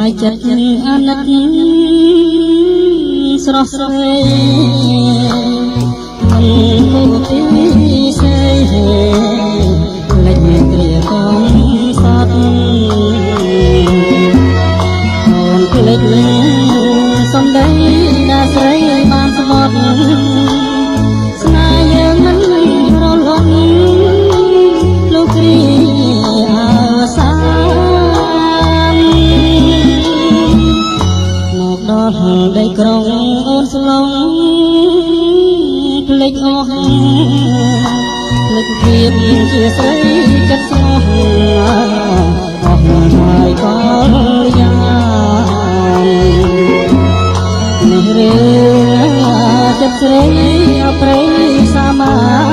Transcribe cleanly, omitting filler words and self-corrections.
យចិត្តអាណិតស្រស់ស្រីមិនគួរពីសេលេចមានគ្រាកងសតអូនភ្លេចសំដីដាស្រីបានស្បត់ស្នេហ៍យើងមិនរលត់លោកគ្រីអាសាមកដល់ដីក្រុងអូនស្លងភ្លេចអស់ភ្លេចភាពជាស្រីចិត្តស្មោះអស់ហើយក៏យ៉ាងនេះរឿងចិត្តស្រីអប្រេសាមា